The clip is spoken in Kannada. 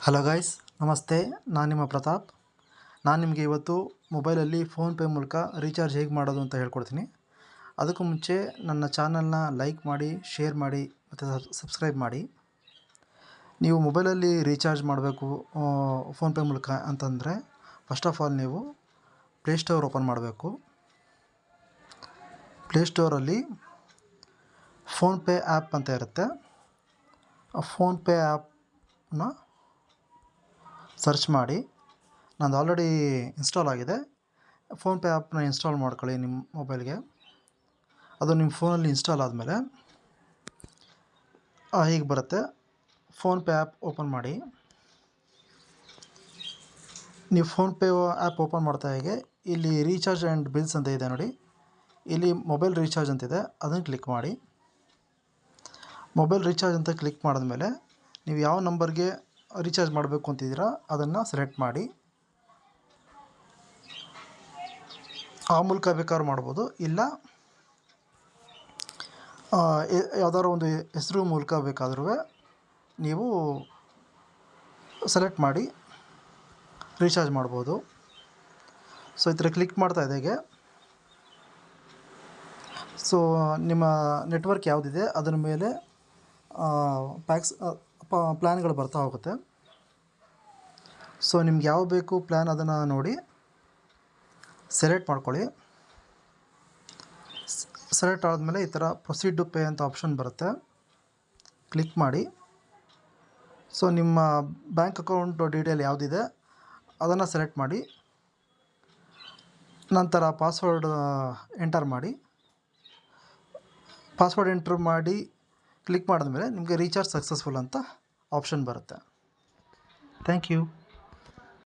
ಹಲೋ ಗಾಯ್ಸ್, ನಮಸ್ತೆ. ನಾನು ನಿಮ್ಮ ಪ್ರತಾಪ್. ನಾನು ನಿಮಗೆ ಇವತ್ತು ಮೊಬೈಲಲ್ಲಿ ಫೋನ್ಪೇ ಮೂಲಕ ರೀಚಾರ್ಜ್ ಹೇಗೆ ಮಾಡೋದು ಅಂತ ಹೇಳ್ಕೊಡ್ತೀನಿ. ಅದಕ್ಕೂ ಮುಂಚೆ ನನ್ನ ಚಾನಲ್ನ ಲೈಕ್ ಮಾಡಿ, ಶೇರ್ ಮಾಡಿ ಮತ್ತು ಸಬ್ಸ್ಕ್ರೈಬ್ ಮಾಡಿ. ನೀವು ಮೊಬೈಲಲ್ಲಿ ರೀಚಾರ್ಜ್ ಮಾಡಬೇಕು ಫೋನ್ಪೇ ಮೂಲಕ ಅಂತಂದರೆ ಫಸ್ಟ್ ಆಫ್ ಆಲ್ ನೀವು ಪ್ಲೇಸ್ಟೋರ್ ಓಪನ್ ಮಾಡಬೇಕು. ಪ್ಲೇಸ್ಟೋರಲ್ಲಿ ಫೋನ್ಪೇ ಆ್ಯಪ್ ಅಂತ ಇರುತ್ತೆ. ಆ ಫೋನ್ಪೇ ಆ್ಯಪ್ನ ಸರ್ಚ್ ಮಾಡಿ. ನಂದು ಆಲ್ರೆಡಿ ಇನ್ಸ್ಟಾಲ್ ಆಗಿದೆ. ಫೋನ್ಪೇ ಆ್ಯಪ್ನ ಇನ್ಸ್ಟಾಲ್ ಮಾಡ್ಕೊಳ್ಳಿ ನಿಮ್ಮ ಮೊಬೈಲ್ಗೆ. ಅದು ನಿಮ್ಮ ಫೋನಲ್ಲಿ ಇನ್ಸ್ಟಾಲ್ ಆದಮೇಲೆ ಹೀಗೆ ಬರುತ್ತೆ. ಫೋನ್ಪೇ ಆ್ಯಪ್ ಓಪನ್ ಮಾಡಿ. ನೀವು ಫೋನ್ಪೇ ಆ್ಯಪ್ ಓಪನ್ ಮಾಡ್ತಾ ಹೇಗೆ ಇಲ್ಲಿ ರೀಚಾರ್ಜ್ ಆ್ಯಂಡ್ ಬಿಲ್ಸ್ ಅಂತ ಇದೆ ನೋಡಿ. ಇಲ್ಲಿ ಮೊಬೈಲ್ ರೀಚಾರ್ಜ್ ಅಂತಿದೆ, ಅದನ್ನು ಕ್ಲಿಕ್ ಮಾಡಿ. ಮೊಬೈಲ್ ರೀಚಾರ್ಜ್ ಅಂತ ಕ್ಲಿಕ್ ಮಾಡಿದ್ಮೇಲೆ ನೀವು ಯಾವ ನಂಬರ್ಗೆ ರೀಚಾರ್ಜ್ ಮಾಡಬೇಕು ಅಂತಿದ್ದೀರಾ ಅದನ್ನು ಸೆಲೆಕ್ಟ್ ಮಾಡಿ. ಆ ಮೂಲಕ ಬೇಕಾದ್ರೂ ಮಾಡ್ಬೋದು, ಇಲ್ಲ ಯಾವ್ದಾದ್ರು ಒಂದು ಹೆಸರು ಮೂಲಕ ಬೇಕಾದ್ರೂ ನೀವು ಸೆಲೆಕ್ಟ್ ಮಾಡಿ ರೀಚಾರ್ಜ್ ಮಾಡ್ಬೋದು. ಸೊ ಈ ಥರ ಕ್ಲಿಕ್ ಮಾಡ್ತಾ ಇದ್ದಾಗೆ ಸೊ ನಿಮ್ಮ ನೆಟ್ವರ್ಕ್ ಯಾವುದಿದೆ ಅದರ ಮೇಲೆ ಪ್ಲ್ಯಾನ್ಗಳು ಬರ್ತಾ ಹೋಗುತ್ತೆ. ಸೊ ನಿಮ್ಗೆ ಯಾವ ಬೇಕು ಪ್ಲ್ಯಾನ್ ಅದನ್ನು ನೋಡಿ ಸೆಲೆಕ್ಟ್ ಮಾಡ್ಕೊಳ್ಳಿ. ಸೆಲೆಕ್ಟ್ ಆದಮೇಲೆ ಈ ಥರ ಪ್ರೊಸೀಡ್ ಟು ಪೇ ಅಂತ ಆಪ್ಷನ್ ಬರುತ್ತೆ, ಕ್ಲಿಕ್ ಮಾಡಿ. ಸೊ ನಿಮ್ಮ ಬ್ಯಾಂಕ್ ಅಕೌಂಟ್ ಡೀಟೇಲ್ ಯಾವುದಿದೆ ಅದನ್ನು ಸೆಲೆಕ್ಟ್ ಮಾಡಿ. ನಂತರ ಪಾಸ್ವರ್ಡ್ ಎಂಟರ್ ಮಾಡಿ. ಪಾಸ್ವರ್ಡ್ ಎಂಟ್ರ್ ಮಾಡಿ ಕ್ಲಿಕ್ ಮಾಡಿದ್ಮೇಲೆ ನಿಮಗೆ ರೀಚಾರ್ಜ್ ಸಕ್ಸಸ್ಫುಲ್ ಅಂತ ಆಪ್ಷನ್ ಬರುತ್ತೆ. Thank you.